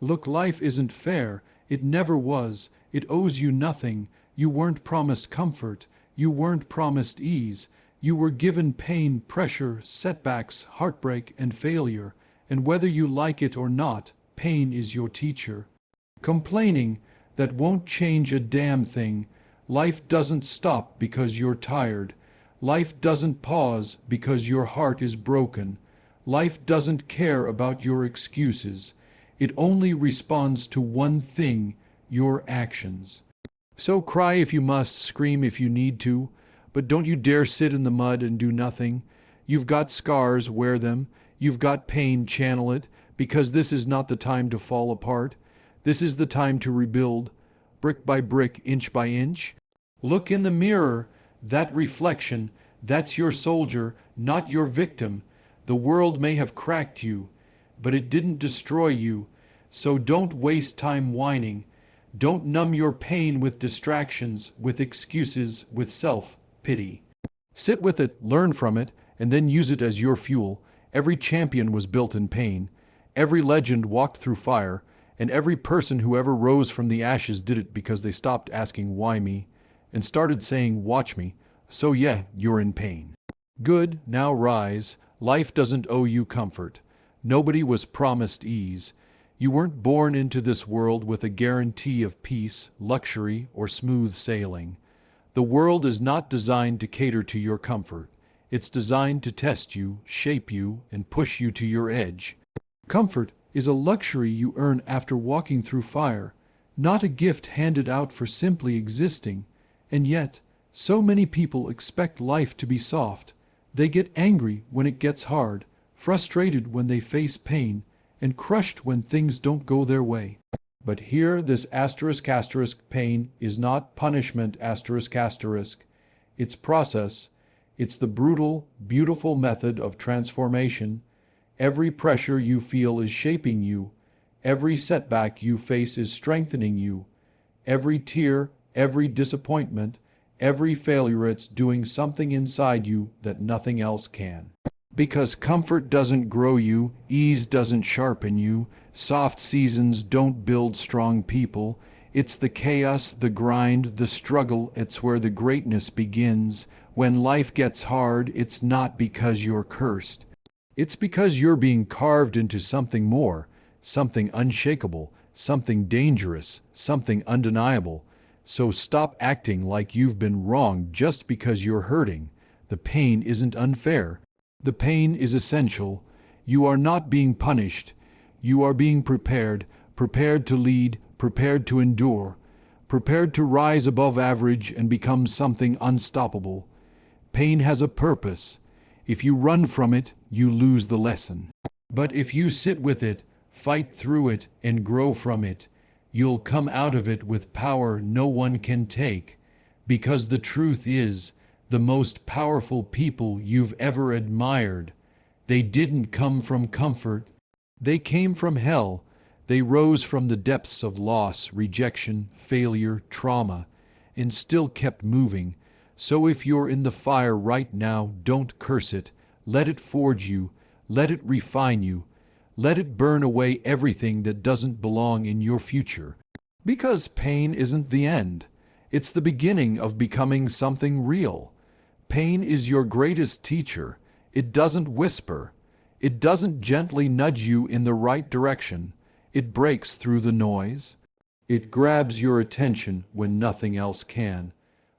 Look, life isn't fair. It never was. It owes you nothing. You weren't promised comfort. You weren't promised ease. You were given pain, pressure, setbacks, heartbreak, and failure. And whether you like it or not, pain is your teacher. Complaining, that won't change a damn thing. Life doesn't stop because you're tired. Life doesn't pause because your heart is broken. Life doesn't care about your excuses. It only responds to one thing, your actions. So cry if you must, scream if you need to, but don't you dare sit in the mud and do nothing. You've got scars, wear them. You've got pain, channel it, because this is not the time to fall apart. This is the time to rebuild, brick by brick, inch by inch. Look in the mirror, that reflection, that's your soldier, not your victim. The world may have cracked you, but it didn't destroy you. So don't waste time whining. Don't numb your pain with distractions, with excuses, with self-pity. Sit with it, learn from it, and then use it as your fuel. Every champion was built in pain. Every legend walked through fire, and every person who ever rose from the ashes did it because they stopped asking why me and started saying watch me. So yeah, you're in pain. Good, now rise. Life doesn't owe you comfort. Nobody was promised ease. You weren't born into this world with a guarantee of peace, luxury, or smooth sailing. The world is not designed to cater to your comfort. It's designed to test you, shape you, and push you to your edge. Comfort is a luxury you earn after walking through fire, not a gift handed out for simply existing. And yet, so many people expect life to be soft. They get angry when it gets hard, frustrated when they face pain, and crushed when things don't go their way. But here, this asterisk pain is not punishment asterisk. It's process. It's the brutal, beautiful method of transformation. Every pressure you feel is shaping you. Every setback you face is strengthening you. Every tear, every disappointment, every failure, it's doing something inside you that nothing else can. Because comfort doesn't grow you, ease doesn't sharpen you, soft seasons don't build strong people. It's the chaos, the grind, the struggle, it's where the greatness begins. When life gets hard, it's not because you're cursed. It's because you're being carved into something more, something unshakable, something dangerous, something undeniable. So stop acting like you've been wrong just because you're hurting. The pain isn't unfair. The pain is essential. You are not being punished. You are being prepared, prepared to lead, prepared to endure, prepared to rise above average and become something unstoppable. Pain has a purpose. If you run from it, you lose the lesson. But if you sit with it, fight through it, and grow from it, you'll come out of it with power no one can take. Because the truth is, the most powerful people you've ever admired, they didn't come from comfort. They came from hell. They rose from the depths of loss, rejection, failure, trauma, and still kept moving. So if you're in the fire right now, don't curse it. Let it forge you. Let it refine you. Let it burn away everything that doesn't belong in your future. Because pain isn't the end. It's the beginning of becoming something real. Pain is your greatest teacher. It doesn't whisper. It doesn't gently nudge you in the right direction. It breaks through the noise. It grabs your attention when nothing else can.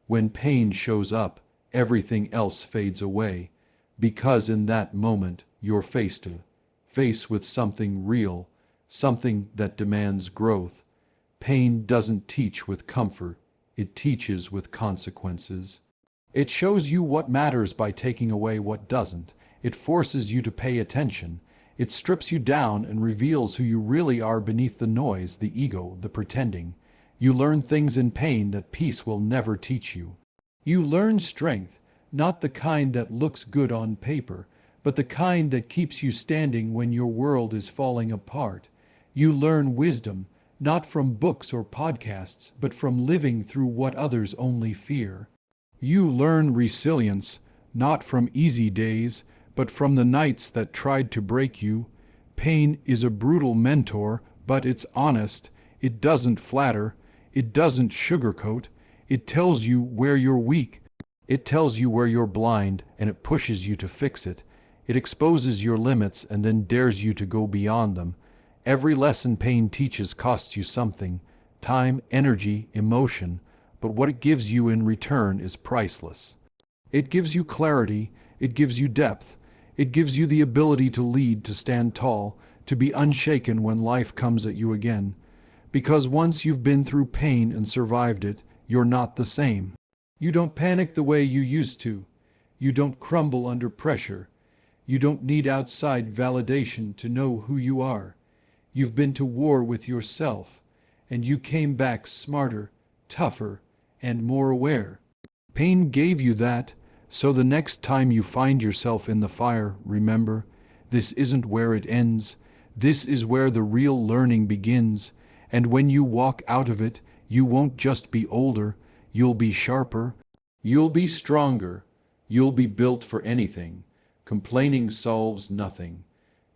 When pain shows up, everything else fades away. Because in that moment, you're face to face with something real, something that demands growth. Pain doesn't teach with comfort. It teaches with consequences. It shows you what matters by taking away what doesn't. It forces you to pay attention. It strips you down and reveals who you really are beneath the noise, the ego, the pretending. You learn things in pain that peace will never teach you. You learn strength, not the kind that looks good on paper, but the kind that keeps you standing when your world is falling apart. You learn wisdom, not from books or podcasts, but from living through what others only fear. You learn resilience, not from easy days, but from the nights that tried to break you. Pain is a brutal mentor, But it's honest, it doesn't flatter, it doesn't sugarcoat, it tells you where you're weak, it tells you where you're blind, and it pushes you to fix it. It exposes your limits and then dares you to go beyond them. Every lesson pain teaches costs you something: time, energy, emotion, but what it gives you in return is priceless. It gives you clarity, it gives you depth, it gives you the ability to lead, to stand tall, to be unshaken when life comes at you again. Because once you've been through pain and survived it, you're not the same. You don't panic the way you used to. You don't crumble under pressure. You don't need outside validation to know who you are. You've been to war with yourself, and you came back smarter, tougher, and more aware. Pain gave you that, so the next time you find yourself in the fire, remember, this isn't where it ends. This is where the real learning begins, and when you walk out of it, you won't just be older, you'll be sharper, you'll be stronger, you'll be built for anything. Complaining solves nothing.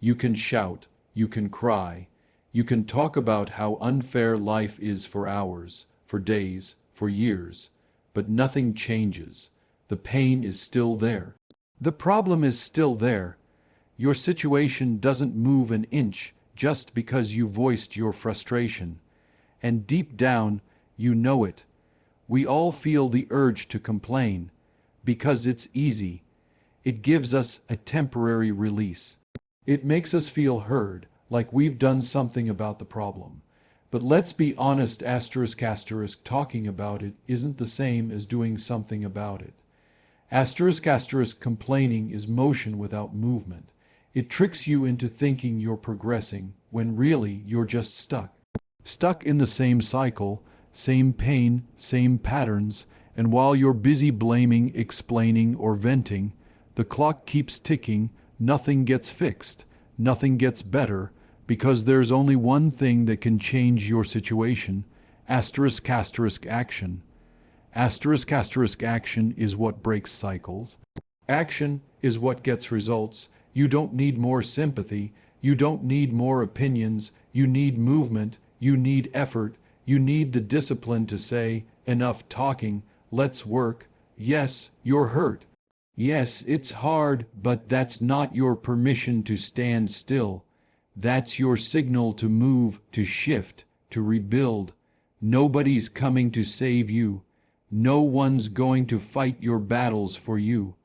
You can shout, you can cry, you can talk about how unfair life is for hours, for days, for years, but nothing changes. The pain is still there. The problem is still there. Your situation doesn't move an inch just because you voiced your frustration. And deep down, you know it. We all feel the urge to complain, because it's easy. It gives us a temporary release. It makes us feel heard, like we've done something about the problem. But let's be honest, talking about it isn't the same as doing something about it. Complaining is motion without movement. It tricks you into thinking you're progressing, when really you're just stuck. Stuck in the same cycle, same pain, same patterns, and while you're busy blaming, explaining, or venting, the clock keeps ticking, nothing gets fixed, nothing gets better, because there's only one thing that can change your situation: action. Action is what breaks cycles. Action is what gets results. You don't need more sympathy, you don't need more opinions, you need movement, you need effort, you need the discipline to say, enough talking, let's work. Yes, you're hurt. Yes, it's hard, but that's not your permission to stand still. That's your signal to move, to shift, to rebuild. Nobody's coming to save you. No one's going to fight your battles for you.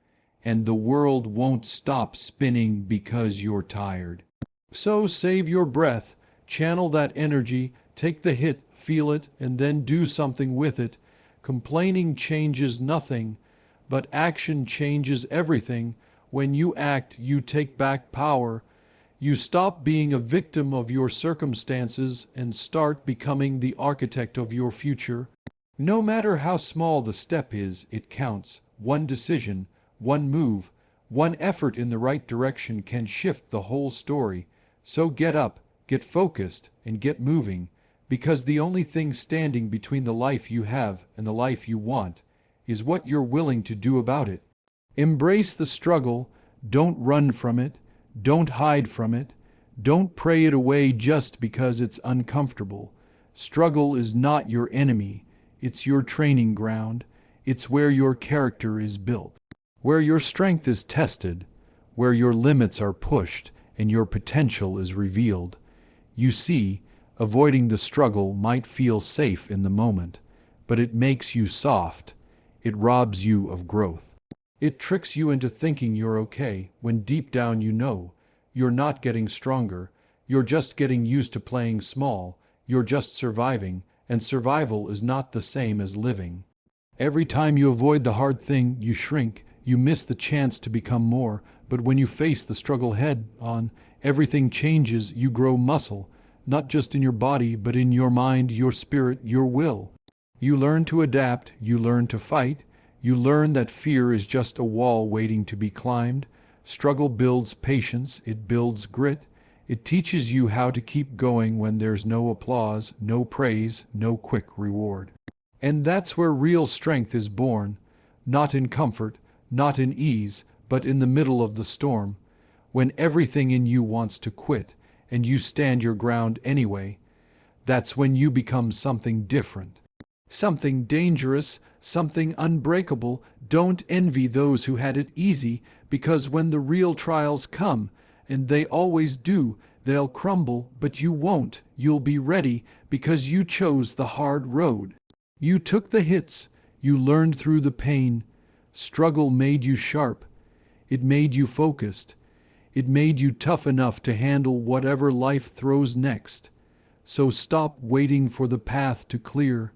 And the world won't stop spinning because you're tired. So save your breath, channel that energy, take the hit, feel it, and then do something with it. Complaining changes nothing, but action changes everything. When you act, you take back power. You stop being a victim of your circumstances and start becoming the architect of your future. No matter how small the step is, it counts. One decision, one move, one effort in the right direction can shift the whole story. So get up, get focused, and get moving, because the only thing standing between the life you have and the life you want is what you're willing to do about it. Embrace the struggle, don't run from it, don't hide from it, don't pray it away just because it's uncomfortable. Struggle is not your enemy, it's your training ground, it's where your character is built, where your strength is tested, where your limits are pushed and your potential is revealed. You see, avoiding the struggle might feel safe in the moment, but it makes you soft. It robs you of growth. It tricks you into thinking you're okay, when deep down you know you're not getting stronger, you're just getting used to playing small, you're just surviving, and survival is not the same as living. Every time you avoid the hard thing, you shrink, you miss the chance to become more, but when you face the struggle head on, everything changes, you grow muscle, not just in your body, but in your mind, your spirit, your will. You learn to adapt, you learn to fight, you learn that fear is just a wall waiting to be climbed. Struggle builds patience, it builds grit, it teaches you how to keep going when there's no applause, no praise, no quick reward. And that's where real strength is born, not in comfort, not in ease, but in the middle of the storm, when everything in you wants to quit, and you stand your ground anyway. That's when you become something different. Something dangerous, something unbreakable. Don't envy those who had it easy, because when the real trials come, and they always do, they'll crumble, but you won't. You'll be ready, because you chose the hard road. You took the hits, you learned through the pain. Struggle made you sharp. It made you focused. It made you tough enough to handle whatever life throws next. So stop waiting for the path to clear.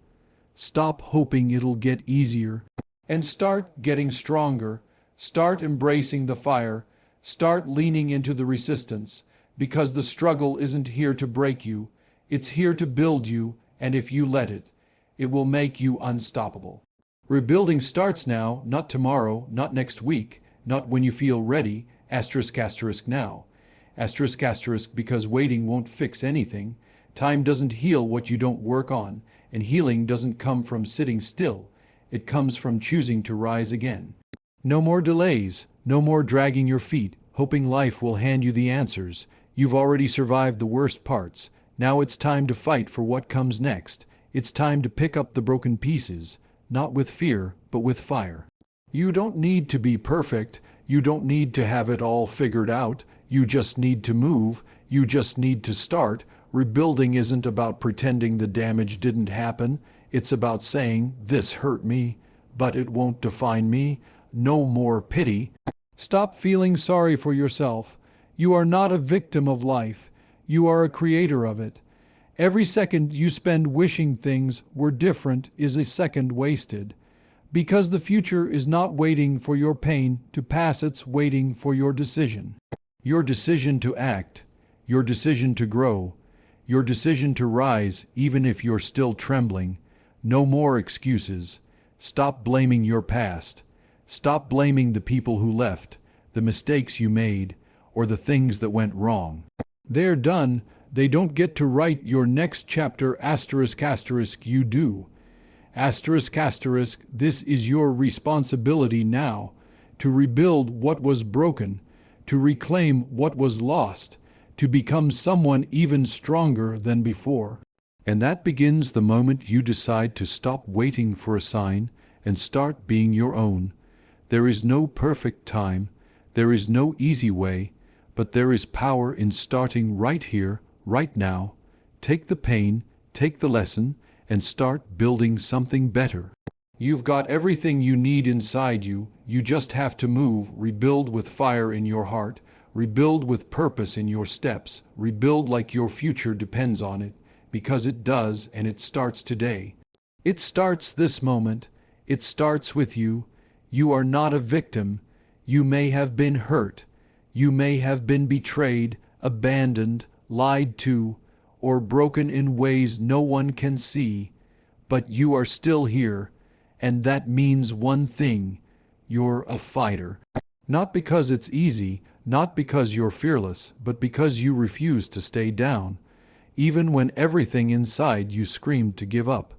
Stop hoping it'll get easier. And start getting stronger. Start embracing the fire. Start leaning into the resistance. Because the struggle isn't here to break you. It's here to build you, and if you let it, it will make you unstoppable. Rebuilding starts now, not tomorrow, not next week, not when you feel ready, now. Because waiting won't fix anything. Time doesn't heal what you don't work on, and healing doesn't come from sitting still. It comes from choosing to rise again. No more delays, no more dragging your feet, hoping life will hand you the answers. You've already survived the worst parts. Now it's time to fight for what comes next. It's time to pick up the broken pieces, not with fear, but with fire. You don't need to be perfect. You don't need to have it all figured out. You just need to move. You just need to start. Rebuilding isn't about pretending the damage didn't happen. It's about saying, this hurt me, but it won't define me. No more pity. Stop feeling sorry for yourself. You are not a victim of life. You are a creator of it. Every second you spend wishing things were different is a second wasted. Because the future is not waiting for your pain to pass, it's waiting for your decision. Your decision to act. Your decision to grow. Your decision to rise even if you're still trembling. No more excuses. Stop blaming your past. Stop blaming the people who left, the mistakes you made, or the things that went wrong. They're done. They don't get to write your next chapter. You do. This is your responsibility now, to rebuild what was broken, to reclaim what was lost, to become someone even stronger than before. And that begins the moment you decide to stop waiting for a sign and start being your own. There is no perfect time, there is no easy way, but there is power in starting right here, right now. Take the pain, take the lesson, and start building something better. You've got everything you need inside you. You just have to move. Rebuild with fire in your heart. Rebuild with purpose in your steps. Rebuild like your future depends on it, because it does, and it starts today. It starts this moment. It starts with you. You are not a victim. You may have been hurt. You may have been betrayed, abandoned, lied to, or broken in ways no one can see, but you are still here, and that means one thing: you're a fighter. Not because it's easy, not because you're fearless, but because you refuse to stay down, even when everything inside you screamed to give up,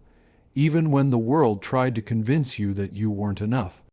even when the world tried to convince you that you weren't enough.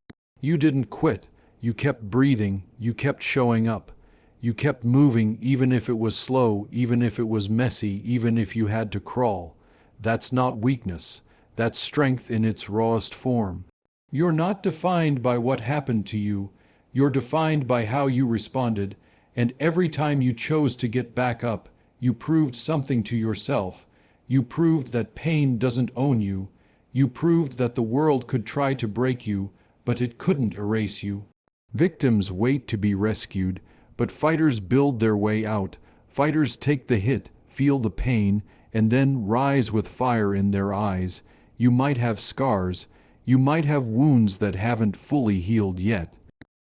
You didn't quit. You kept breathing. You kept showing up. You kept moving, even if it was slow, even if it was messy, even if you had to crawl. That's not weakness. That's strength in its rawest form. You're not defined by what happened to you. You're defined by how you responded, and every time you chose to get back up, you proved something to yourself. You proved that pain doesn't own you. You proved that the world could try to break you, but it couldn't erase you. Victims wait to be rescued, but fighters build their way out. Fighters take the hit, feel the pain, and then rise with fire in their eyes. You might have scars. You might have wounds that haven't fully healed yet.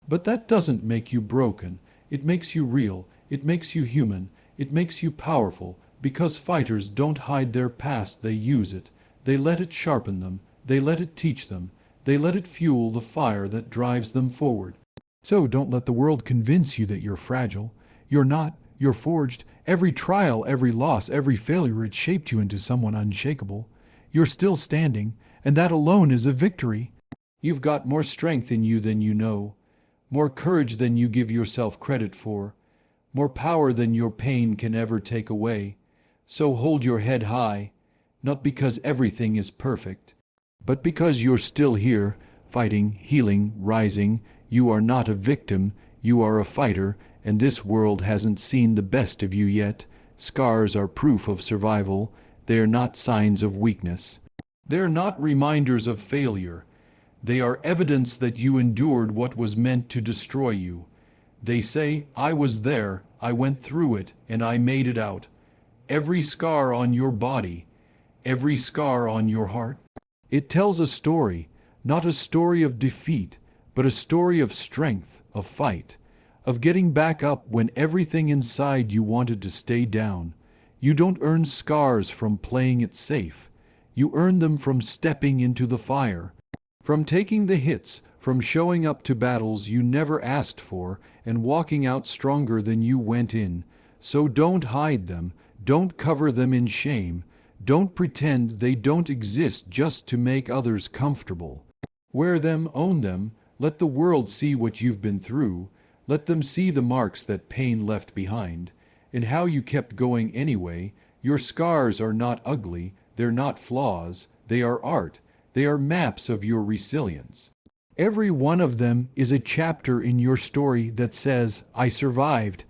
But that doesn't make you broken. It makes you real. It makes you human. It makes you powerful, because fighters don't hide their past, they use it. They let it sharpen them. They let it teach them. They let it fuel the fire that drives them forward. So don't let the world convince you that you're fragile. You're not. You're forged. Every trial, every loss, every failure, it shaped you into someone unshakable. You're still standing, and that alone is a victory. You've got more strength in you than you know, more courage than you give yourself credit for, more power than your pain can ever take away. So hold your head high, not because everything is perfect, but because you're still here, fighting, healing, rising. You are not a victim, you are a fighter, and this world hasn't seen the best of you yet. Scars are proof of survival, they are not signs of weakness. They're not reminders of failure. They are evidence that you endured what was meant to destroy you. They say, I was there, I went through it, and I made it out. Every scar on your body, every scar on your heart, it tells a story, not a story of defeat, but a story of strength, of fight, of getting back up when everything inside you wanted to stay down. You don't earn scars from playing it safe. You earn them from stepping into the fire, from taking the hits, from showing up to battles you never asked for, and walking out stronger than you went in. So don't hide them, don't cover them in shame, don't pretend they don't exist just to make others comfortable. Wear them, own them, let the world see what you've been through, let them see the marks that pain left behind, and how you kept going anyway. Your scars are not ugly, they're not flaws, they are art, they are maps of your resilience. Every one of them is a chapter in your story that says, I survived.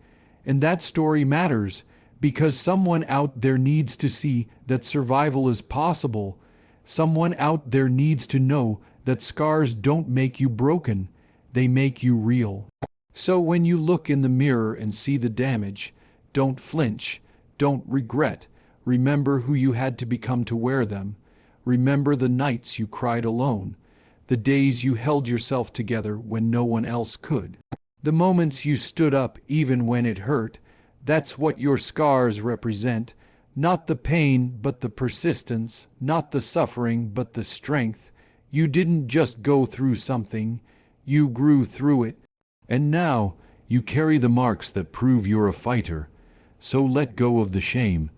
And that story matters because someone out there needs to see that survival is possible. Someone out there needs to know that scars don't make you broken, they make you real. So when you look in the mirror and see the damage, don't flinch, don't regret. Remember who you had to become to wear them. Remember the nights you cried alone, the days you held yourself together when no one else could, the moments you stood up even when it hurt. That's what your scars represent, not the pain but the persistence, not the suffering but the strength. You didn't just go through something, you grew through it, and now you carry the marks that prove you're a fighter. So let go of the shame,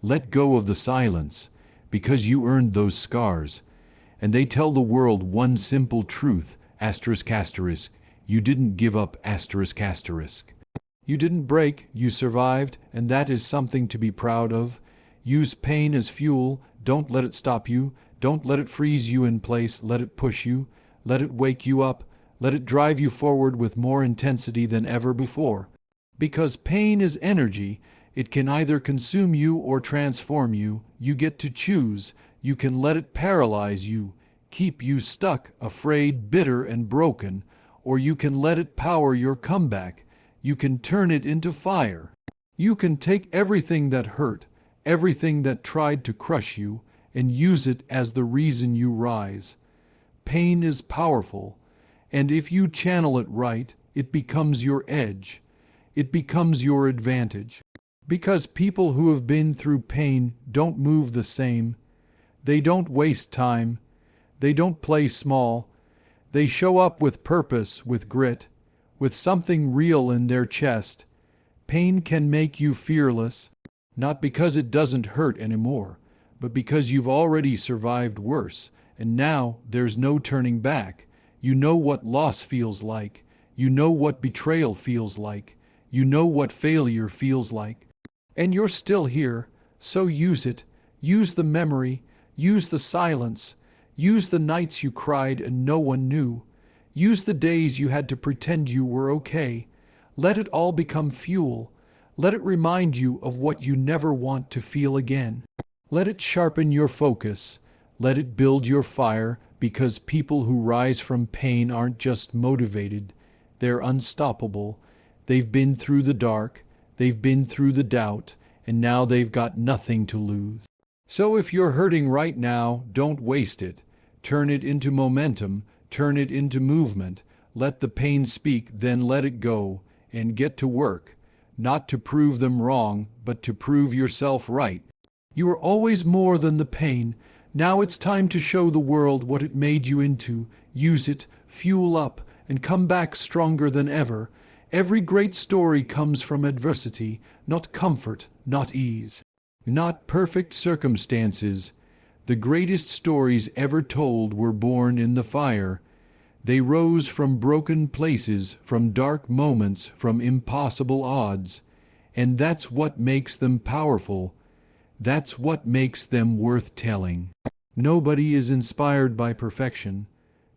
let go of the silence, because you earned those scars. And they tell the world one simple truth, asterisk asterisk, you didn't give up, asterisk asterisk. You didn't break, you survived, and that is something to be proud of. Use pain as fuel, don't let it stop you, don't let it freeze you in place, let it push you, let it wake you up, let it drive you forward with more intensity than ever before. Because pain is energy, it can either consume you or transform you. You get to choose. You can let it paralyze you, keep you stuck, afraid, bitter, and broken, or you can let it power your comeback. You can turn it into fire. You can take everything that hurt, everything that tried to crush you, and use it as the reason you rise. Pain is powerful, and if you channel it right, it becomes your edge. It becomes your advantage. Because people who have been through pain don't move the same. They don't waste time. They don't play small. They show up with purpose, with grit, with something real in their chest. Pain can make you fearless, not because it doesn't hurt anymore, but because you've already survived worse, and now there's no turning back. You know what loss feels like. You know what betrayal feels like. You know what failure feels like. And you're still here, so use it. Use the memory, use the silence, use the nights you cried and no one knew. Use the days you had to pretend you were okay. Let it all become fuel. Let it remind you of what you never want to feel again. Let it sharpen your focus. Let it build your fire, because people who rise from pain aren't just motivated, they're unstoppable. They've been through the dark. They've been through the doubt, and now they've got nothing to lose. So if you're hurting right now, don't waste it. Turn it into momentum, turn it into movement. Let the pain speak, then let it go, and get to work. Not to prove them wrong, but to prove yourself right. You are always more than the pain. Now it's time to show the world what it made you into. Use it, fuel up, and come back stronger than ever. Every great story comes from adversity, not comfort, not ease, not perfect circumstances. The greatest stories ever told were born in the fire. They rose from broken places, from dark moments, from impossible odds. And that's what makes them powerful. That's what makes them worth telling. Nobody is inspired by perfection.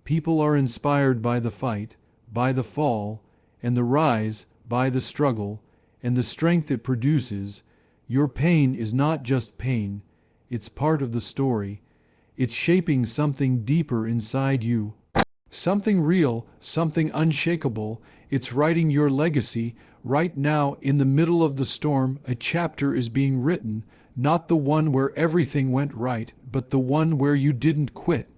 People are inspired by the fight, by the fall, and the rise, by the struggle, and the strength it produces. Your pain is not just pain. It's part of the story. It's shaping something deeper inside you. Something real, something unshakable. It's writing your legacy. Right now, in the middle of the storm, a chapter is being written, not the one where everything went right, but the one where you didn't quit.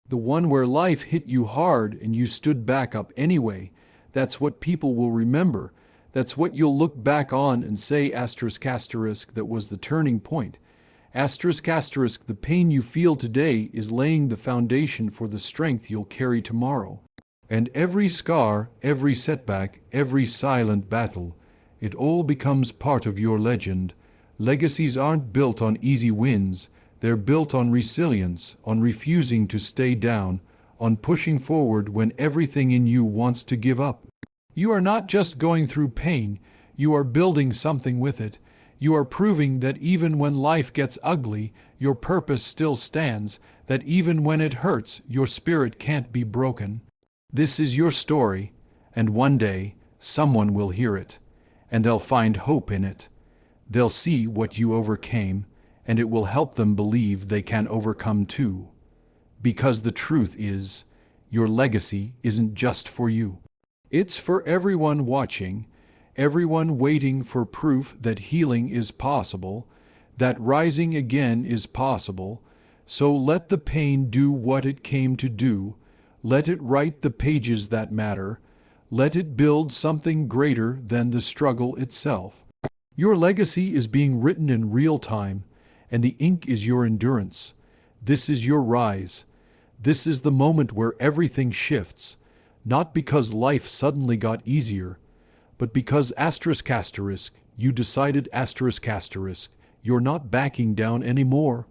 The one where life hit you hard and you stood back up anyway. That's what people will remember. That's what you'll look back on and say, asterisk, asterisk, that was the turning point. Asterisk, asterisk, the pain you feel today is laying the foundation for the strength you'll carry tomorrow. And every scar, every setback, every silent battle, it all becomes part of your legend. Legacies aren't built on easy wins. They're built on resilience, on refusing to stay down, on pushing forward when everything in you wants to give up. You are not just going through pain, you are building something with it. You are proving that even when life gets ugly, your purpose still stands, that even when it hurts, your spirit can't be broken. This is your story, and one day, someone will hear it, and they'll find hope in it. They'll see what you overcame, and it will help them believe they can overcome too. Because the truth is, your legacy isn't just for you. It's for everyone watching, everyone waiting for proof that healing is possible, that rising again is possible. So let the pain do what it came to do. Let it write the pages that matter. Let it build something greater than the struggle itself. Your legacy is being written in real time, and the ink is your endurance. This is your rise. This is the moment where everything shifts, not because life suddenly got easier, but because asterisk, asterisk, you decided asterisk, asterisk, you're not backing down anymore.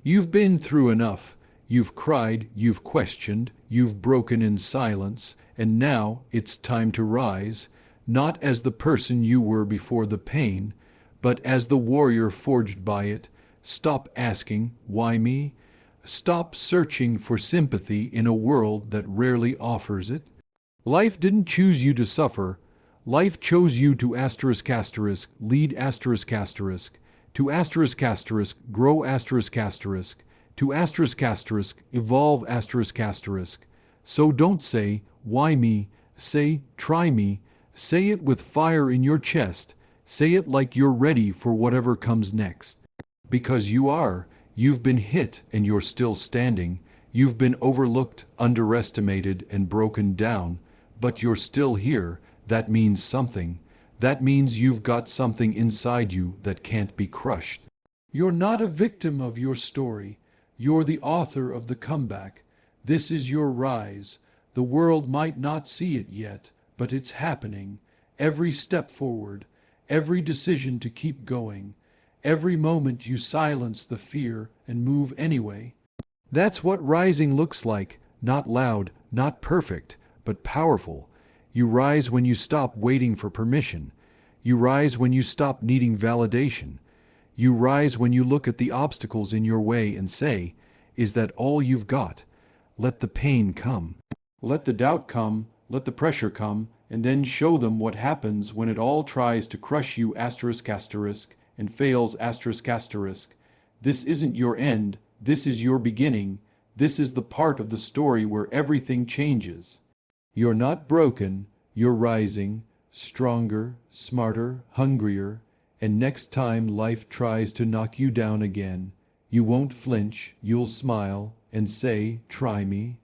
You've been through enough. You've cried, you've questioned, you've broken in silence, and now it's time to rise, not as the person you were before the pain, but as the warrior forged by it. Stop asking, why me? Stop searching for sympathy in a world that rarely offers it. Life didn't choose you to suffer. Life chose you to asterisk, asterisk, lead asterisk, asterisk, to asterisk, asterisk, grow asterisk, asterisk, to asterisk, asterisk, evolve asterisk, asterisk. So don't say, why me? Say, try me. Say it with fire in your chest. Say it like you're ready for whatever comes next. Because you are. You've been hit and you're still standing. You've been overlooked, underestimated, and broken down. But you're still here. That means something. That means you've got something inside you that can't be crushed. You're not a victim of your story. You're the author of the comeback. This is your rise. The world might not see it yet, but it's happening. Every step forward, every decision to keep going, every moment you silence the fear and move anyway. That's what rising looks like. Not loud, not perfect, but powerful. You rise when you stop waiting for permission. You rise when you stop needing validation. You rise when you look at the obstacles in your way and say, is that all you've got? Let the pain come. Let the doubt come, let the pressure come, and then show them what happens when it all tries to crush you asterisk, asterisk, and fails asterisk, asterisk. This isn't your end, this is your beginning. This is the part of the story where everything changes. You're not broken, you're rising, stronger, smarter, hungrier, and next time life tries to knock you down again, you won't flinch, you'll smile and say, try me.